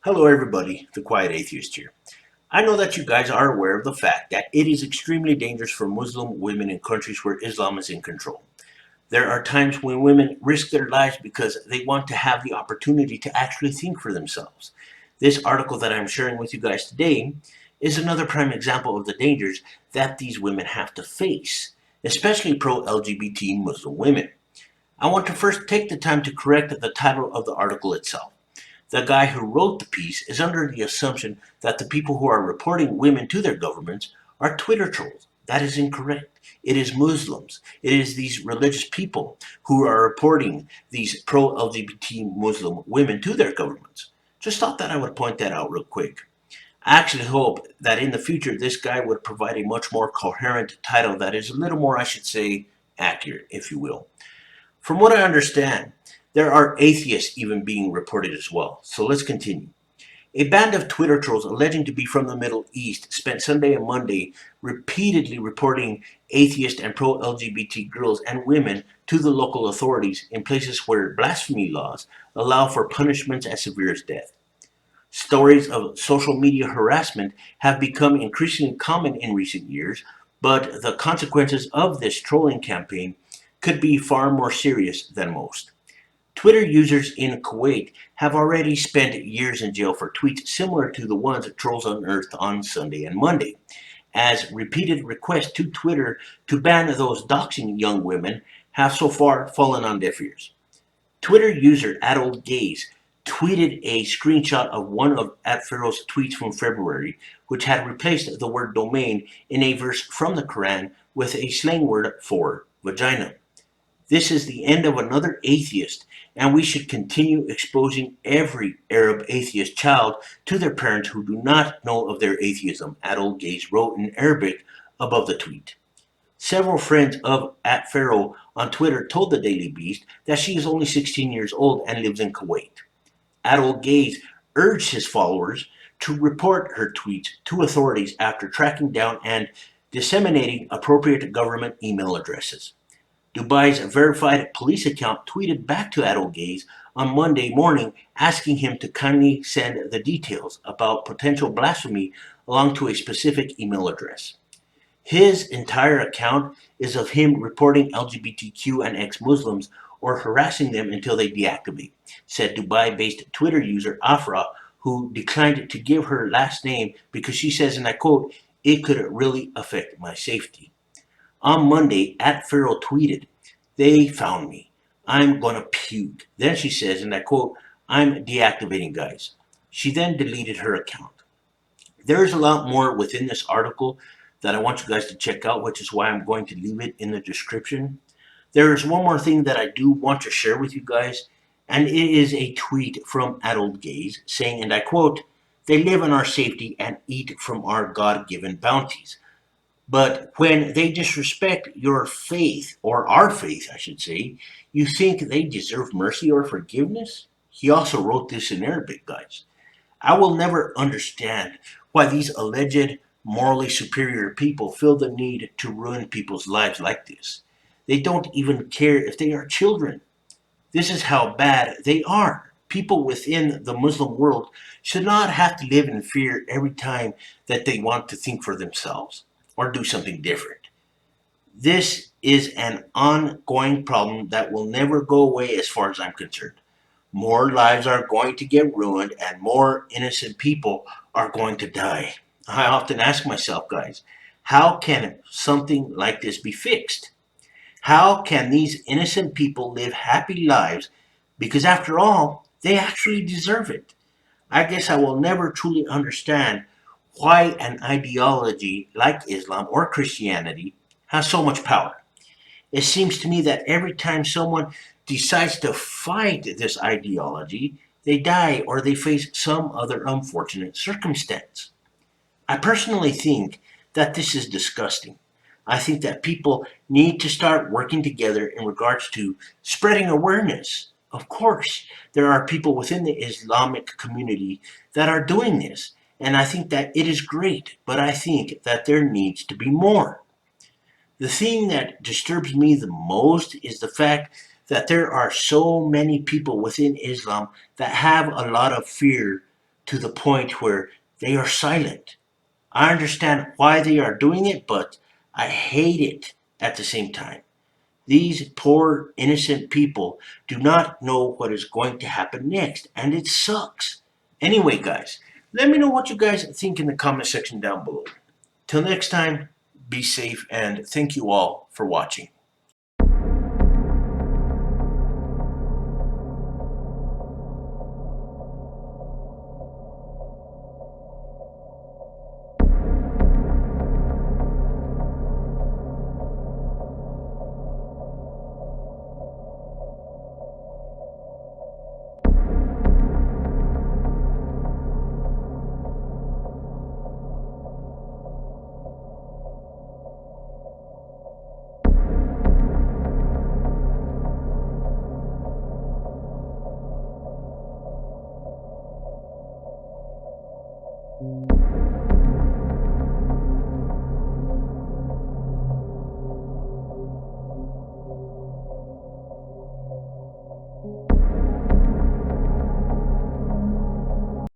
Hello everybody, the Quiet Atheist here. I know that you guys are aware of the fact that it is extremely dangerous for Muslim women in countries where Islam is in control. There are times when women risk their lives because they want to have the opportunity to actually think for themselves. This article that I'm sharing with you guys today is another prime example of the dangers that these women have to face, especially pro-LGBT Muslim women. I want to first take the time to correct the title of the article itself. The guy who wrote the piece is under the assumption that the people who are reporting women to their governments are Twitter trolls. That is incorrect. It is Muslims. It is these religious people who are reporting these pro LGBT Muslim women to their governments. Just thought that I would point that out real quick. I actually hope that in the future this guy would provide a much more coherent title that is a little more, I should say, accurate, if you will. From what I understand, there are atheists even being reported as well. So let's continue. A band of Twitter trolls alleging to be from the Middle East spent Sunday and Monday repeatedly reporting atheist and pro LGBT girls and women to the local authorities in places where blasphemy laws allow for punishments as severe as death. Stories of social media harassment have become increasingly common in recent years, but the consequences of this trolling campaign could be far more serious than most. Twitter users in Kuwait have already spent years in jail for tweets similar to the ones trolls unearthed on Sunday and Monday, as repeated requests to Twitter to ban those doxing young women have so far fallen on deaf ears. Twitter user Adult Gaze tweeted a screenshot of one of Pharaoh's tweets from February, which had replaced the word domain in a verse from the Quran with a slang word for vagina. This is the end of another atheist, and we should continue exposing every Arab atheist child to their parents who do not know of their atheism, Adult Gaze wrote in Arabic above the tweet. Several friends of Pharaoh on Twitter told the Daily Beast that she is only 16 years old and lives in Kuwait. Adult Gaze urged his followers to report her tweets to authorities after tracking down and disseminating appropriate government email addresses. Dubai's verified police account tweeted back to Adult Gaze on Monday morning asking him to kindly send the details about potential blasphemy along to a specific email address. His entire account is of him reporting LGBTQ and ex-Muslims or harassing them until they deactivate, said Dubai-based Twitter user Afra, who declined to give her last name because she says, and I quote, "It could really affect my safety." On Monday, Pharaoh tweeted, "They found me. I'm gonna puke." Then she says, and I quote, "I'm deactivating, guys." She then deleted her account. There is a lot more within this article that I want you guys to check out, which is why I'm going to leave it in the description. There is one more thing that I do want to share with you guys, and it is a tweet from Adult Gaze saying, and I quote, "They live in our safety and eat from our God-given bounties. But when they disrespect your faith, or our faith, I should say, you think they deserve mercy or forgiveness?" He also wrote this in Arabic, guys. I will never understand why these alleged morally superior people feel the need to ruin people's lives like this. They don't even care if they are children. This is how bad they are. People within the Muslim world should not have to live in fear every time that they want to think for themselves or do something different. This is an ongoing problem that will never go away as far as I'm concerned. More lives are going to get ruined and more innocent people are going to die. I often ask myself, guys, how can something like this be fixed? How can these innocent people live happy lives? Because after all, they actually deserve it. I guess I will never truly understand why an ideology like Islam or Christianity has so much power. It seems to me that every time someone decides to fight this ideology, they die or they face some other unfortunate circumstance. I personally think that this is disgusting. I think that people need to start working together in regards to spreading awareness. Of course, there are people within the Islamic community that are doing this, and I think that it is great, but I think that there needs to be more. The thing that disturbs me the most is the fact that there are so many people within Islam that have a lot of fear to the point where they are silent. I understand why they are doing it, but I hate it at the same time. These poor, innocent people do not know what is going to happen next, and it sucks. Anyway, guys, let me know what you guys think in the comment section down below. Till next time, be safe, and thank you all for watching.